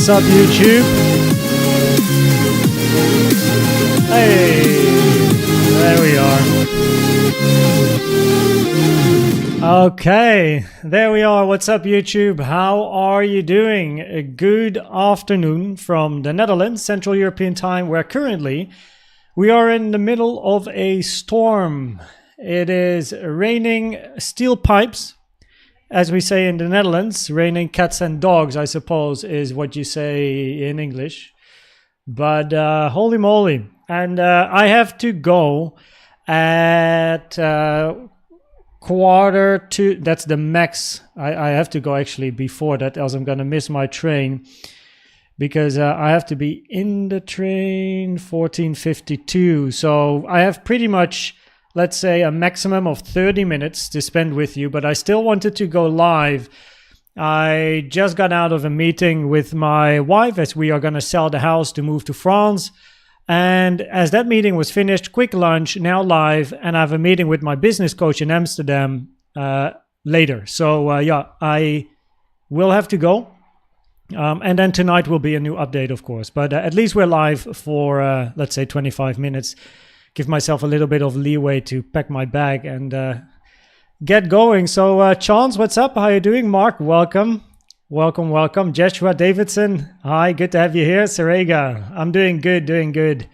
What's up, YouTube? Hey, there we are. Okay, there we are. What's up, YouTube? How are you doing? A good afternoon from the Netherlands, Central European time, where currently we are in the middle of a storm. It is raining steel pipes, as we say in the Netherlands. Raining cats and dogs, I suppose, is what you say in English. But holy moly. And I have to go at quarter to, that's the max. I have to go actually before that, else I'm going to miss my train. Because I have to be in the train 14:52. So I have pretty much, let's say, a maximum of 30 minutes to spend with you, but I still wanted to go live. I just got out of a meeting with my wife as we are going to sell the house to move to France. And as that meeting was finished, quick lunch, now live, and I have a meeting with my business coach in Amsterdam later. So yeah, I will have to go. And then tonight will be a new update, of course. But at least we're live for, let's say, 25 minutes. Give myself a little bit of leeway to pack my bag and get going. So Chance, what's up? How are you doing? Mark, welcome. Welcome. Joshua Davidson, hi, good to have you here. Sarega, I'm doing good.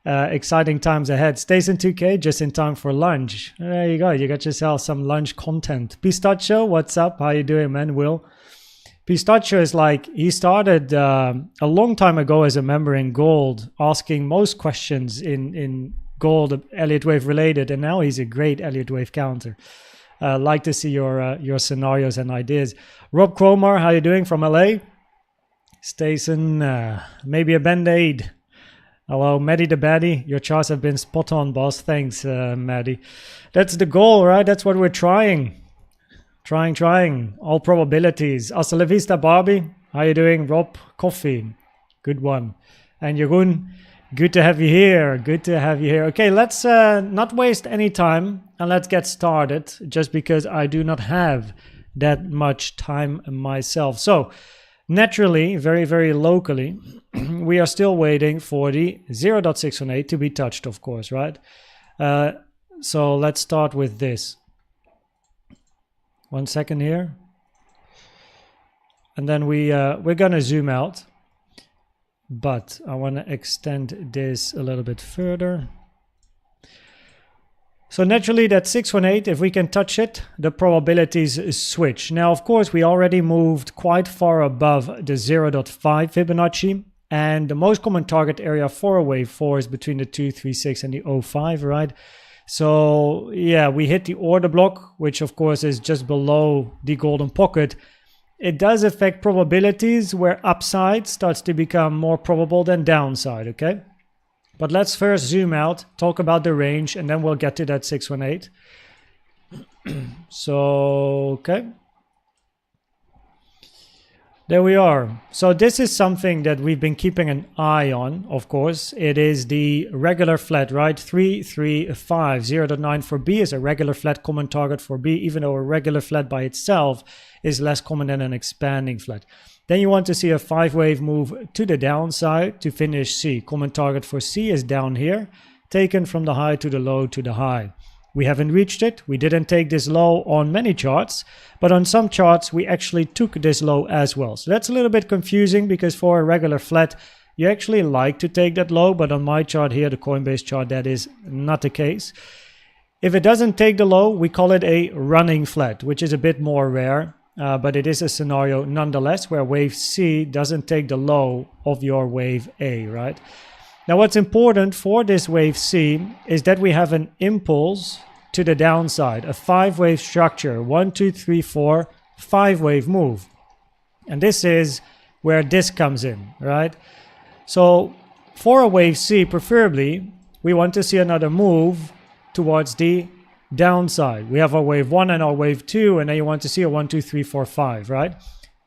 Exciting times ahead. Stason 2K, just in time for lunch. There you go. You got yourself some lunch content. Pistachio, what's up? How you doing, man? Will? Pistachio is like, he started a long time ago as a member in Gold, asking most questions in Gold, Elliott Wave related, and now he's a great Elliott Wave counter. Like to see your scenarios and ideas. Rob Cromar, how you doing from LA? Stason, maybe a band-aid. Hello, Maddie the Baddie. Your charts have been spot on, boss. Thanks, Maddie. That's the goal, right? That's what we're trying. Trying. All probabilities. Hasta la vista, Barbie. How you doing? Rob Coffee. Good one. And Jeroen, good to have you here. Okay, let's not waste any time and let's get started, just because I do not have that much time myself. So naturally, very locally, we are still waiting for the 0.618 to be touched, of course, right? So let's start with this. 1 second here. And then we're gonna zoom out. But I want to extend this a little bit further. So naturally that 618, if we can touch it, the probabilities switch. Now, of course, we already moved quite far above the 0.5 Fibonacci. And the most common target area for a wave 4 is between the 236 and the 05, right? So yeah, we hit the order block, which of course is just below the golden pocket. It does affect probabilities where upside starts to become more probable than downside, okay? But let's first zoom out, talk about the range, and then we'll get to that 618. So, okay. There we are. So this is something that we've been keeping an eye on, of course. It is the regular flat, right? 335, 0.9 for B is a regular flat common target for B, even though a regular flat by itself is less common than an expanding flat. Then you want to see a 5-wave move to the downside to finish C. Common target for C is down here, taken from the high to the low to the high. We haven't reached it. We didn't take this low on many charts, but on some charts we actually took this low as well. So that's a little bit confusing, because for a regular flat you actually like to take that low, but on my chart here, the Coinbase chart, that is not the case. If it doesn't take the low, we call it a running flat, which is a bit more rare, but it is a scenario nonetheless where wave C doesn't take the low of your wave A, right? Now, what's important for this wave C is that we have an impulse to the downside, a 5-wave structure, 1, 2, 3, 4, 5-wave move. And this is where this comes in, right? So for a wave C, preferably, we want to see another move towards the downside. We have our wave 1 and our wave 2, and then you want to see a 1, 2, 3, 4, 5, right?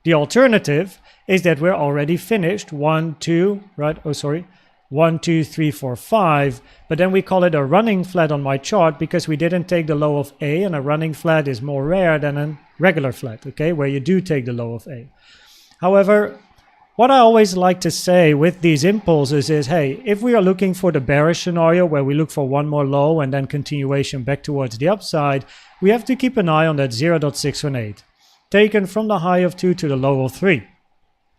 The alternative is that we're already finished, 1, 2, right? Oh, sorry. 1, 2, 3, 4, 5, but then we call it a running flat on my chart because we didn't take the low of A, and a running flat is more rare than a regular flat, okay, where you do take the low of A. However, What I always like to say with these impulses is, hey, if we are looking for the bearish scenario where we look for one more low and then continuation back towards the upside, we have to keep an eye on that 0.618, taken from the high of 2 to the low of 3.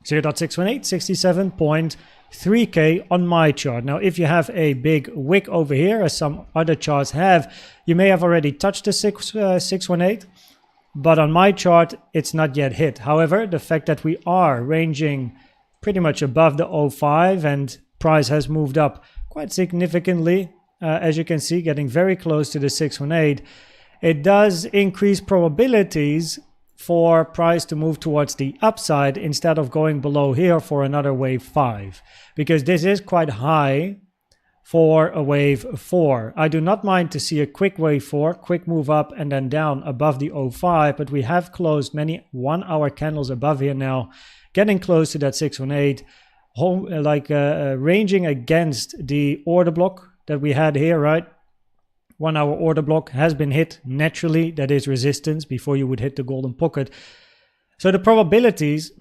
0.618, 67.3K on my chart. Now, if you have a big wick over here, as some other charts have, you may have already touched the 618. But on my chart, it's not yet hit. However, the fact that we are ranging pretty much above the 0.5 and price has moved up quite significantly, as you can see, getting very close to the 618, it does increase probabilities for price to move towards the upside instead of going below here for another wave 5, because this is quite high for a wave 4. I do not mind to see a quick wave 4, quick move up and then down above the 0.5, but we have closed many 1 hour candles above here now, getting close to that 618, ranging against the order block that we had here, right? 1 hour order block has been hit naturally, that is resistance before you would hit the golden pocket. So the probabilities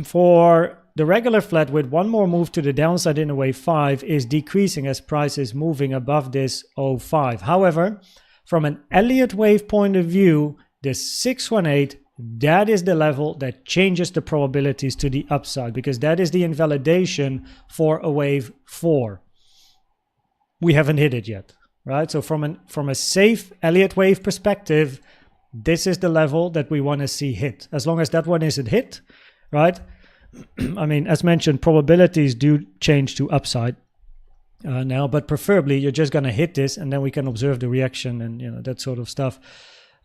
for the regular flat with one more move to the downside in a wave 5 is decreasing as price is moving above this 0.5. However, from an Elliott Wave point of view, the 618, that is the level that changes the probabilities to the upside, because that is the invalidation for a wave 4. We haven't hit it yet, right? So from a safe Elliott Wave perspective, this is the level that we want to see hit. As long as that one isn't hit, right? I mean, as mentioned, probabilities do change to upside now, but preferably you're just going to hit this and then we can observe the reaction and, you know, that sort of stuff.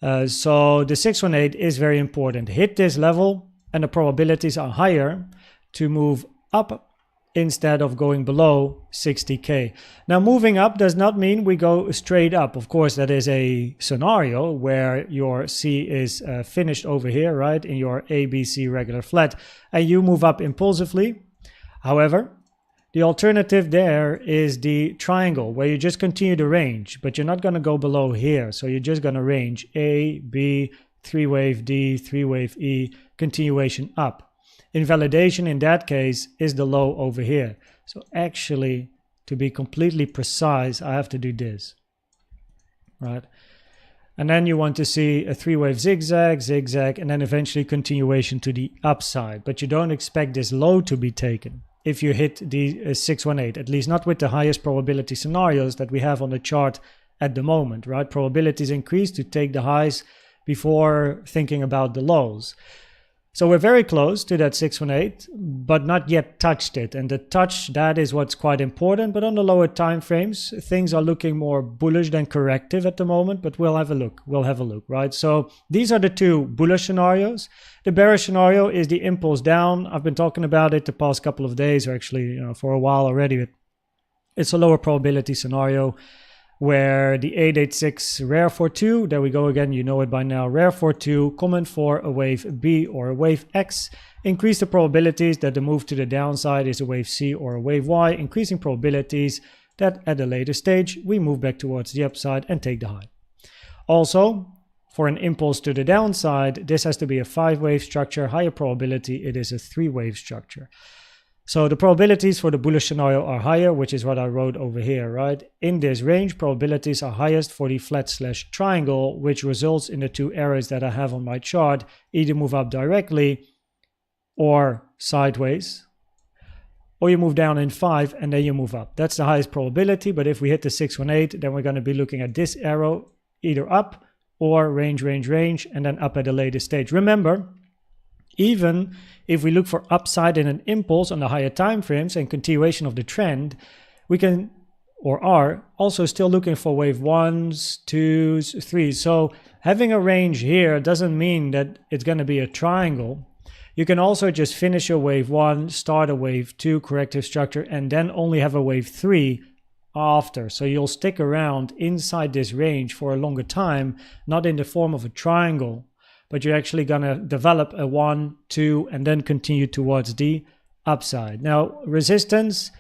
So the 618 is very important. Hit this level and the probabilities are higher to move up instead of going below 60K. Now, moving up does not mean we go straight up. Of course, that is a scenario where your C is finished over here, right, in your ABC regular flat, and you move up impulsively. However, the alternative there is the triangle, where you just continue to range, but you're not going to go below here. So you're just going to range A, B, 3-wave D, 3-wave E, continuation up. Invalidation in that case is the low over here. So actually, to be completely precise, I have to do this, right? And then you want to see a 3-wave zigzag, zigzag, and then eventually continuation to the upside. But you don't expect this low to be taken if you hit the 618, at least not with the highest probability scenarios that we have on the chart at the moment, right? Probabilities increase to take the highs before thinking about the lows. So we're very close to that 618, but not yet touched it. And the touch, that is what's quite important. But on the lower time frames, things are looking more bullish than corrective at the moment. But we'll have a look. We'll have a look, right? So these are the two bullish scenarios. The bearish scenario is the impulse down. I've been talking about it the past couple of days, or actually, for a while already. It's a lower probability scenario, where the 886 rare for 2, there we go again, you know it by now, rare for 2, common for a wave B or a wave X, increase the probabilities that the move to the downside is a wave C or a wave Y, increasing probabilities that at a later stage we move back towards the upside and take the high. Also, for an impulse to the downside, this has to be a 5-wave structure, higher probability it is a 3-wave structure. So the probabilities for the bullish scenario are higher, which is what I wrote over here, right? In this range, probabilities are highest for the flat/triangle, which results in the two arrows that I have on my chart, either move up directly or sideways, or you move down in 5 and then you move up. That's the highest probability, but if we hit the 618, then we're going to be looking at this arrow, either up or range, and then up at a later stage. Remember, even if we look for upside in an impulse on the higher time frames and continuation of the trend, we can, or are, also still looking for wave 1s, 2s, 3s. So having a range here doesn't mean that it's going to be a triangle. You can also just finish a wave 1, start a wave 2 corrective structure, and then only have a wave 3 after. So you'll stick around inside this range for a longer time, not in the form of a triangle, but you're actually going to develop a 1, 2, and then continue towards the upside. Now, resistance,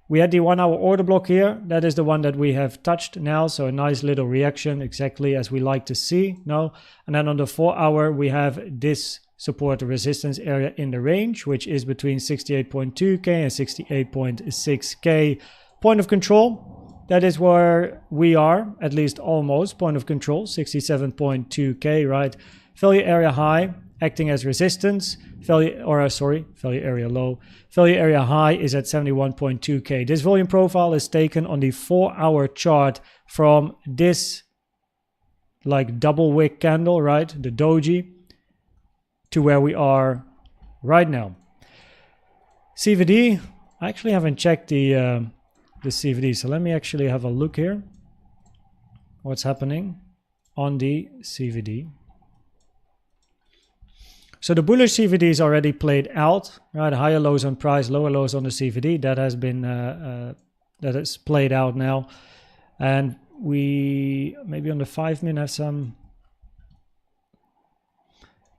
we had the 1 hour order block here. That is the one that we have touched now. So a nice little reaction, exactly as we like to see. No? And then on the 4 hour, we have this support and resistance area in the range, which is between 68.2k and 68.6k. Point of control, that is where we are, at least almost. Point of control, 67.2k, right? Failure area high, acting as resistance. Failure area low. Failure area high is at 71.2k. This volume profile is taken on the 4-hour chart from this like double wick candle, right? The doji, to where we are right now. CVD, I actually haven't checked the CVD, so let me actually have a look here. What's happening on the CVD? So the bullish CVD is already played out, right? Higher lows on price, lower lows on the CVD. That has been that is played out now, and we maybe on the 5 minute have some.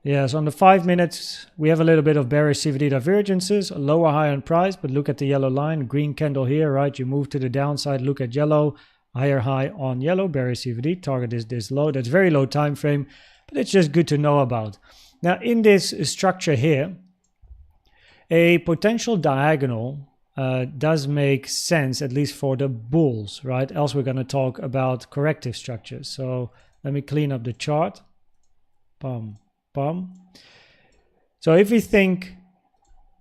Yeah, so on the 5 minutes we have a little bit of bearish CVD divergences, lower high on price, but look at the yellow line, green candle here, right? You move to the downside, look at yellow, higher high on yellow, bearish CVD, target is this low. That's very low time frame, but it's just good to know about. Now in this structure here, a potential diagonal does make sense, at least for the bulls, right? Else we're going to talk about corrective structures. So let me clean up the chart. Bum. So if we think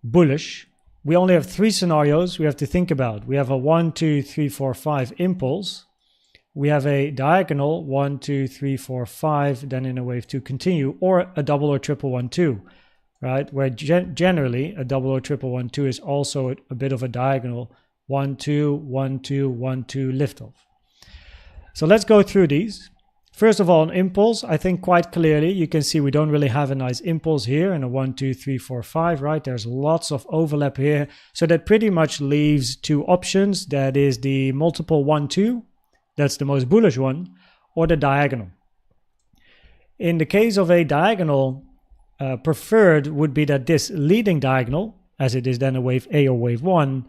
bullish, we only have 3 scenarios we have to think about. We have a 1, 2, 3, 4, 5 impulse. We have a diagonal 1, 2, 3, 4, 5, then in a wave 2 continue, or a double or triple 1, 2, right? Where generally a double or triple 1, 2 is also a bit of a diagonal 1, 2, 1, 2, 1, 2 liftoff. So let's go through these. First of all, an impulse, I think quite clearly, you can see we don't really have a nice impulse here in a 1, 2, 3, 4, 5, right? There's lots of overlap here. So that pretty much leaves 2 options. That is the multiple 1, 2, that's the most bullish one, or the diagonal. In the case of a diagonal, preferred would be that this leading diagonal, as it is then a wave A or wave 1,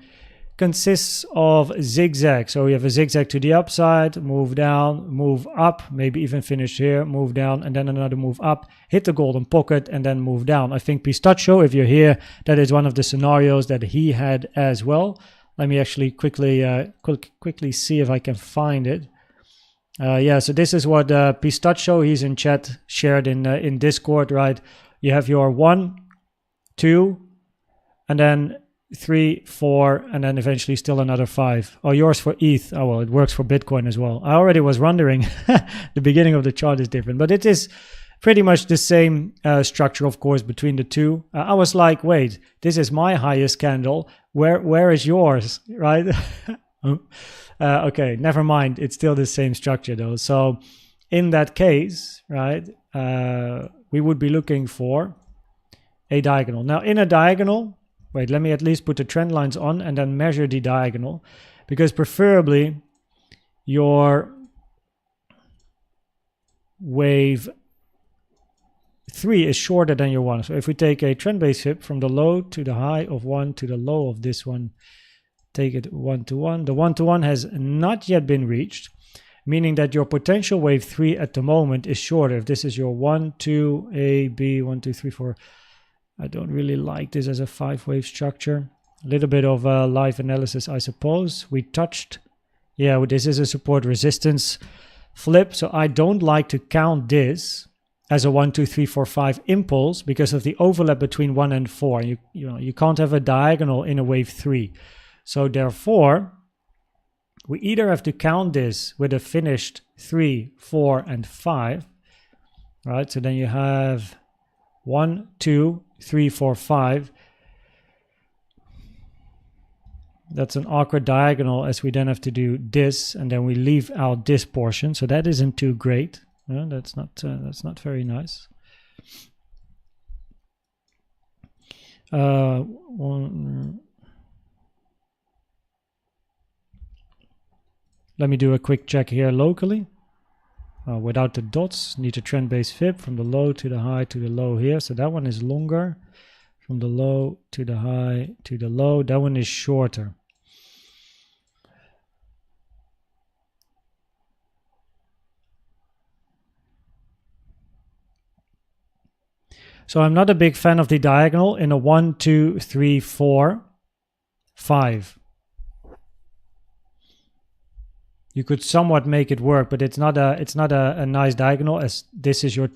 consists of zigzag. So we have a zigzag to the upside, move down, move up, maybe even finish here, move down, and then another move up, hit the golden pocket, and then move down. I think Pistachio, if you're here, that is one of the scenarios that he had as well. Let me actually quickly see if I can find it. Yeah, so this is what Pistachio, he's in chat, shared in Discord, right? You have your 1, 2, and then 3, 4, and then eventually still another 5. Oh, yours for ETH. Oh, well, it works for Bitcoin as well. I already was wondering. The beginning of the chart is different, but it is pretty much the same structure, of course, between the two. I was like, wait, this is my highest candle. Where is yours, right? Okay, never mind. It's still the same structure, though. So in that case, right, we would be looking for a diagonal. Now, in a diagonal, wait, let me at least put the trend lines on and then measure the diagonal, because preferably your wave 3 is shorter than your 1. So if we take a trend-based fib from the low to the high of 1 to the low of this one, take it 1 to 1. The 1 to 1 has not yet been reached, meaning that your potential wave 3 at the moment is shorter. If this is your 1, 2, A, B, 1, 2, 3, 4, I don't really like this as a 5-wave structure. A little bit of live analysis, I suppose. We touched, yeah, this is a support resistance flip. So I don't like to count this as a 1, 2, 3, 4, 5 impulse because of the overlap between 1 and 4. You can't have a diagonal in a wave 3. So therefore, we either have to count this with a finished 3, 4, and 5. Right, so then you have 1, 2, 3, 4, 5. That's an awkward diagonal, as we then have to do this, and then we leave out this portion. So that isn't too great. Yeah, that's not very nice. Let me do a quick check here locally. Without the dots, need a trend-based fib from the low to the high to the low here. So that one is longer. From the low to the high to the low. That one is shorter. So I'm not a big fan of the diagonal in a 1, 2, 3, 4, 5. You could somewhat make it work, but it's not a nice diagonal, as this is your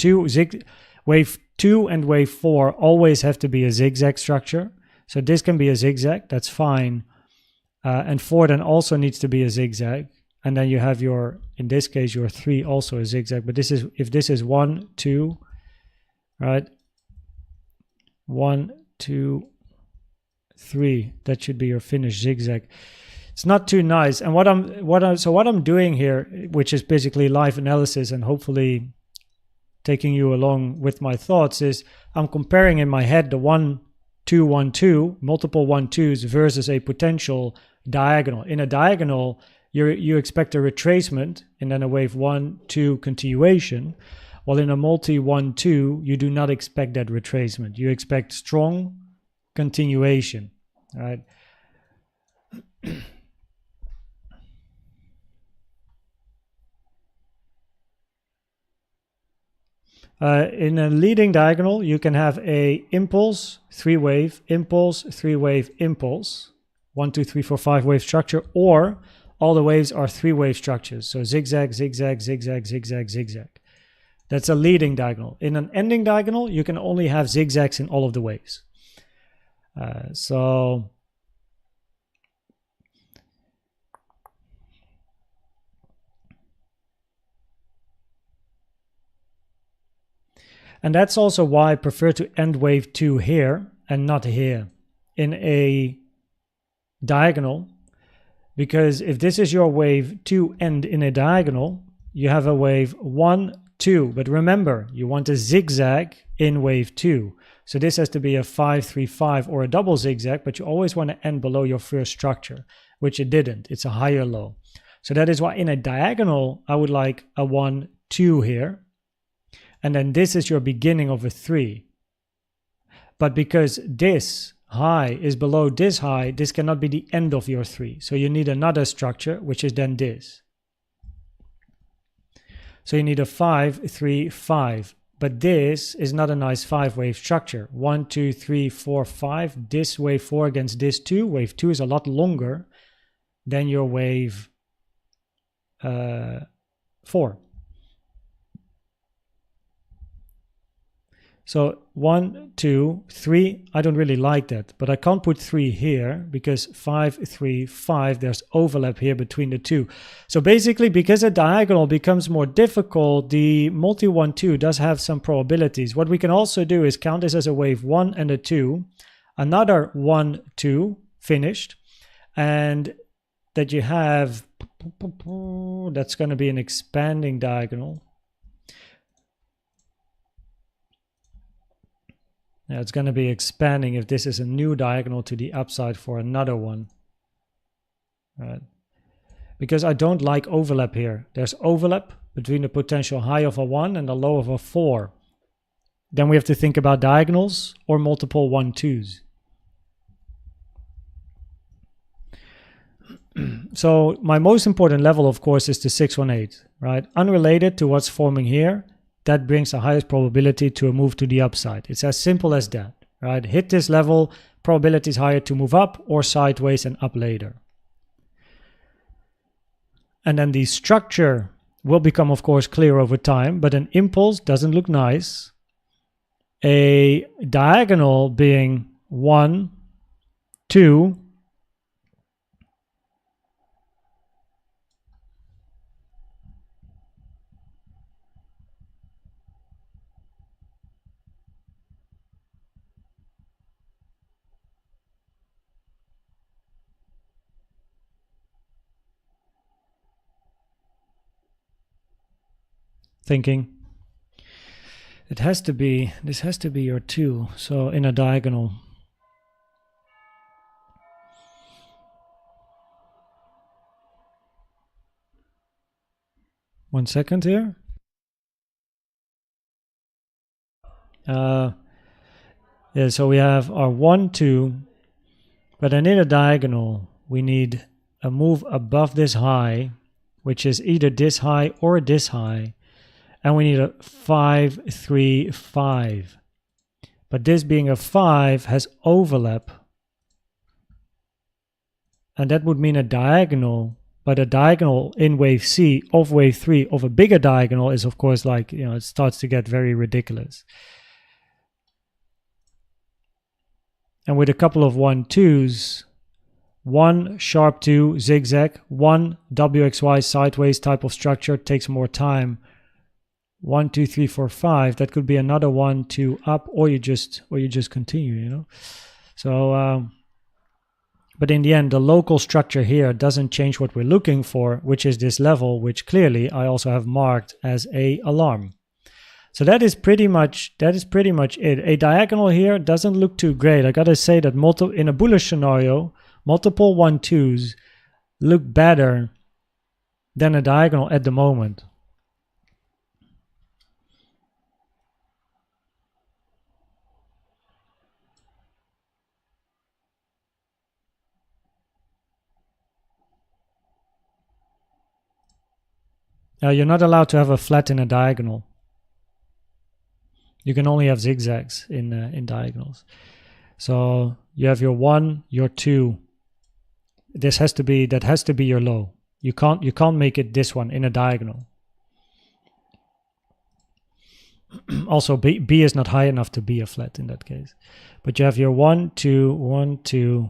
wave 2 and wave 4 always have to be a zigzag structure. So this can be a zigzag, that's fine. And 4 then also needs to be a zigzag. And then you have your, in this case, your 3 also a zigzag. But this is, if this is 1, 2, right? 1, 2, 3, that should be your finished zigzag. It's not too nice. And what I'm doing here, which is basically live analysis and hopefully taking you along with my thoughts, is I'm comparing in my head the 1, 2, 1, 2, multiple 1, 2s versus a potential diagonal. In a diagonal, you expect a retracement and then a wave 1, 2 continuation. While in a multi 1, 2, you do not expect that retracement. You expect strong continuation, right? In a leading diagonal, you can have a impulse, 3-wave, impulse, 3-wave, impulse, 1, 2, 3, 4, 5-wave structure, or all the waves are 3-wave structures. So zigzag, zigzag, zigzag, zigzag, zigzag. That's a leading diagonal. In an ending diagonal, you can only have zigzags in all of the waves. And that's also why I prefer to end wave 2 here and not here in a diagonal. Because if this is your wave 2 end in a diagonal, you have a wave 1, 2. But remember, you want a zigzag in wave 2. So this has to be a 5, 3, 5 or a double zigzag, but you always want to end below your first structure, which it didn't. It's a higher low. So that is why in a diagonal, I would like a 1, 2 here. And then this is your beginning of a 3. But because this high is below this high, this cannot be the end of your 3. So you need another structure, which is then this. So you need a 5, 3, 5. But this is not a nice 5-wave structure. 1, 2, 3, 4, 5. This wave 4 against this 2. Wave 2 is a lot longer than your wave 4. So 1, 2, 3, I don't really like that, but I can't put 3 here because 5, 3, 5, there's overlap here between the two. So basically, because a diagonal becomes more difficult, the multi 1, 2 does have some probabilities. What we can also do is count this as a wave 1 and a 2, another 1, 2 finished, and that you have, that's going to be an expanding diagonal. Now it's going to be expanding if this is a new diagonal to the upside for another one. Right? Because I don't like overlap here. There's overlap between the potential high of a 1 and the low of a 4. Then we have to think about diagonals or multiple 1, 2s. So my most important level, of course, is the 618, right? Unrelated to what's forming here. That brings the highest probability to a move to the upside. It's as simple as that, right? Hit this level, probability is higher to move up or sideways and up later. And then the structure will become, of course, clear over time, but an impulse doesn't look nice. A diagonal being 1, 2, thinking it has to be, this has to be your 2, so in a diagonal. One second here. Yeah, so we have our 1, 2, but then in a diagonal we need a move above this high, which is either this high or this high. And we need a 5, 3, 5. But this being a 5 has overlap. And that would mean a diagonal. But a diagonal in wave C of wave 3 of a bigger diagonal is, of course, like, you know, it starts to get very ridiculous. And with a couple of 1-2s, 1 sharp 2 zigzag, 1 WXY sideways type of structure takes more time. 1, 2, 3, 4, 5. That could be another 1, 2 up, or you just continue, you know. So, but in the end, the local structure here doesn't change what we're looking for, which is this level, which clearly I also have marked as a alarm. So that is pretty much it. A diagonal here doesn't look too great. I gotta say that in a bullish scenario, multiple 1-2s look better than a diagonal at the moment. You're not allowed to have a flat in a diagonal. You can only have zigzags in diagonals. So you have your 1, your 2. That has to be your low. You can't make it this one in a diagonal. Also, B is not high enough to be a flat in that case. But you have your 1, 2, 1, 2.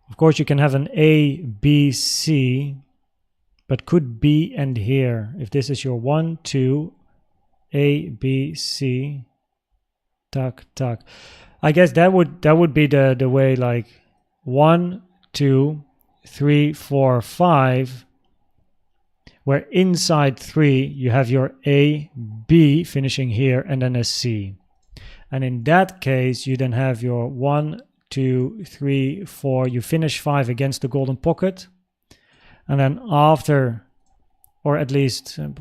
Of course, you can have an A, B, C, but could B end here? If this is your 1, 2, A, B, C, tuck, tuck. I guess that would be the way, like 1, 2, 3, 4, 5, where inside 3 you have your A, B finishing here, and then a C. And in that case, you then have your 1, 2, 3, 4, you finish 5 against the golden pocket, and then after, or at least 1,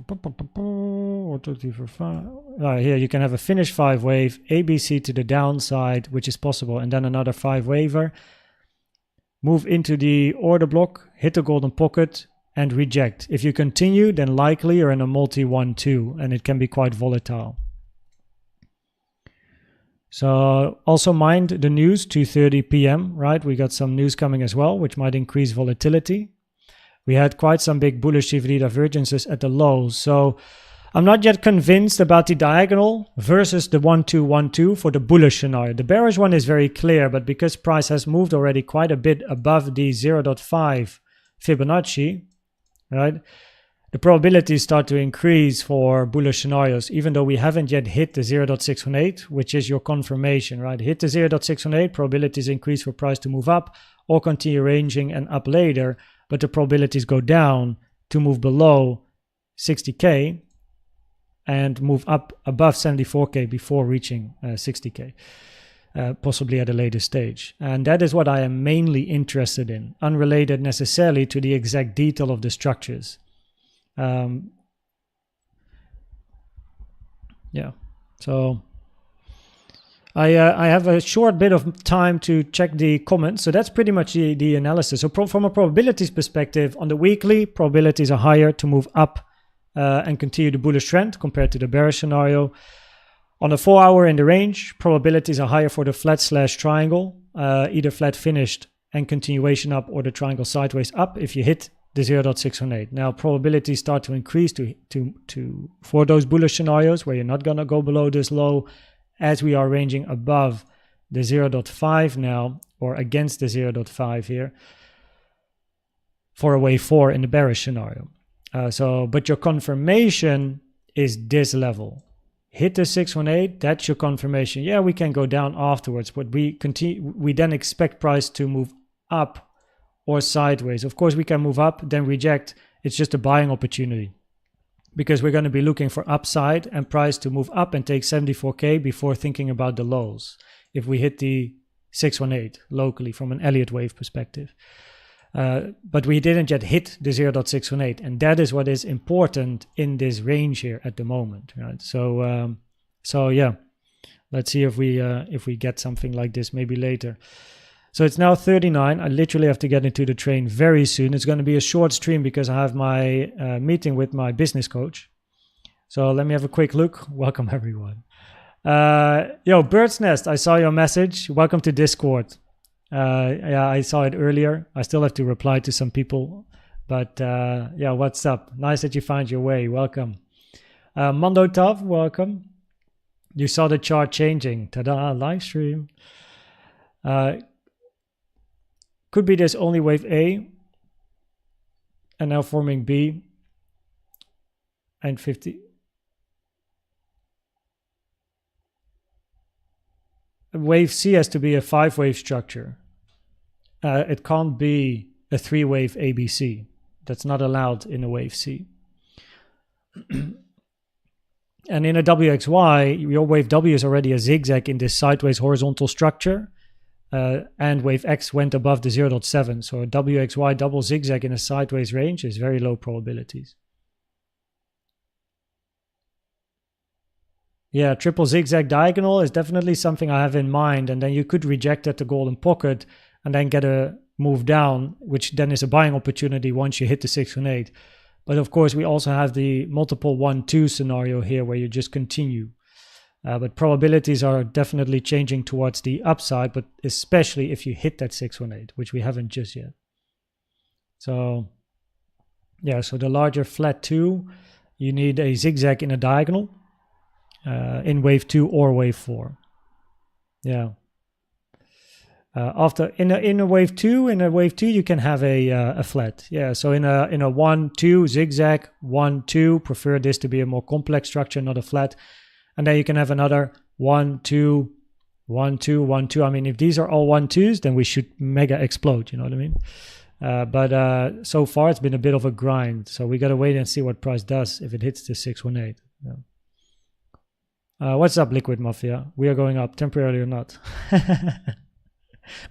2, 3, 4, 5, here you can have a finish 5 wave, ABC to the downside, which is possible, and then another 5 waver, move into the order block, hit the golden pocket, and reject. If you continue, then likely you're in a multi 1-2, and it can be quite volatile. So also mind the news, 2:30 p.m., right? We got some news coming as well, which might increase volatility. We had quite some big bullish CVD divergences at the lows. So I'm not yet convinced about the diagonal versus the 1-2, 1-2 for the bullish scenario. The bearish one is very clear, but because price has moved already quite a bit above the 0.5 Fibonacci, right? The probabilities start to increase for bullish scenarios, even though we haven't yet hit the 0.618, which is your confirmation, right? Hit the 0.618, probabilities increase for price to move up or continue ranging and up later, but the probabilities go down to move below 60K and move up above 74K before reaching 60K, possibly at a later stage. And that is what I am mainly interested in, unrelated necessarily to the exact detail of the structures. Yeah, so I have a short bit of time to check the comments. So that's pretty much the analysis. So from a probabilities perspective, on the weekly, probabilities are higher to move up and continue the bullish trend compared to the bearish scenario. On the 4 hour in the range, probabilities are higher for the flat slash triangle, either flat finished and continuation up or the triangle sideways up if you hit the 0.618. Now probabilities start to increase for those bullish scenarios where you're not going to go below this low, as we are ranging above the 0.5 now, or against the 0.5 here for a wave 4 in the bearish scenario. But your confirmation is this level. Hit the 618, that's your confirmation. Yeah, we can go down afterwards, but we then expect price to move up or sideways. Of course, we can move up, then reject. It's just a buying opportunity because we're going to be looking for upside and price to move up and take 74K before thinking about the lows if we hit the 618 locally from an Elliott Wave perspective. But we didn't yet hit the 0.618, and that is what is important in this range here at the moment, right? So yeah, let's see if we get something like this maybe later. So it's now 39. I literally have to get into the train very soon. It's going to be a short stream because I have my meeting with my business coach. So let me have a quick look. Welcome everyone. Yo, Bird's Nest, I saw your message. Welcome to Discord. Yeah, I saw it earlier. I still have to reply to some people, but yeah, what's up? Nice that you found your way. Welcome. Mondo Tav, welcome. You saw the chart changing. Ta-da, live stream. Could be there's only wave A and now forming B and 50. Wave C has to be a 5-wave structure. It can't be a 3-wave ABC. That's not allowed in a wave C. And in a WXY, your wave W is already a zigzag in this sideways horizontal structure. And wave X went above the 0.7. So a WXY double zigzag in a sideways range is very low probabilities. Yeah, triple zigzag diagonal is definitely something I have in mind. And then you could reject at the golden pocket and then get a move down, which then is a buying opportunity once you hit the 618. But of course, we also have the multiple 1-2 scenario here where you just continue. But probabilities are definitely changing towards the upside, but especially if you hit that 618, which we haven't just yet. So yeah, so the larger flat 2, you need a zigzag in a diagonal in wave 2 or wave 4. Yeah. After in a wave 2, you can have a flat. Yeah, so in a 1-2 zigzag 1-2, prefer this to be a more complex structure, not a flat. And then you can have another 1-2 1-2 1-2. I mean, if these are all 1-2s, then we should mega explode, you know what I mean? But so far it's been a bit of a grind, so we got to wait and see what price does if it hits the 618. Yeah. What's up, Liquid Mafia? We are going up, temporarily or not.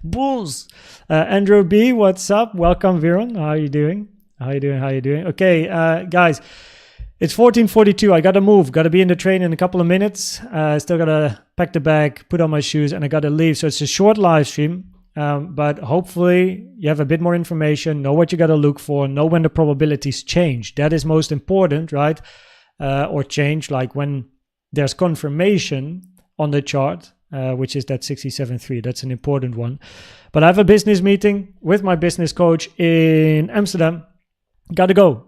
Bulls. Andrew B, what's up? Welcome, Viren. How are you doing? How you doing? Okay, guys, it's 14:42. I gotta move. Gotta be in the train in a couple of minutes. Still gotta pack the bag, put on my shoes, and I gotta leave. So it's a short live stream, but hopefully you have a bit more information, know what you gotta look for, know when the probabilities change. That is most important, right? Or change, like when there's confirmation on the chart. Which is that 67.3. That's an important one. But I have a business meeting with my business coach in Amsterdam. Gotta go.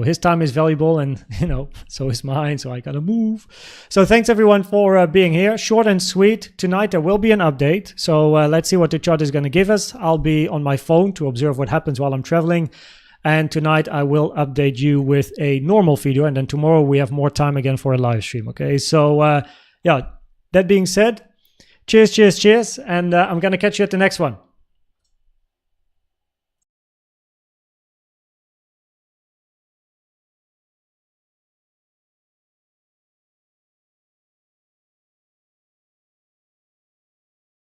His time is valuable, and so is mine. So I gotta move. So thanks everyone for being here. Short and sweet. Tonight there will be an update. So let's see what the chart is going to give us. I'll be on my phone to observe what happens while I'm traveling. And tonight I will update you with a normal video, and then tomorrow we have more time again for a live stream. Okay. So yeah. That being said, cheers, and I'm going to catch you at the next one.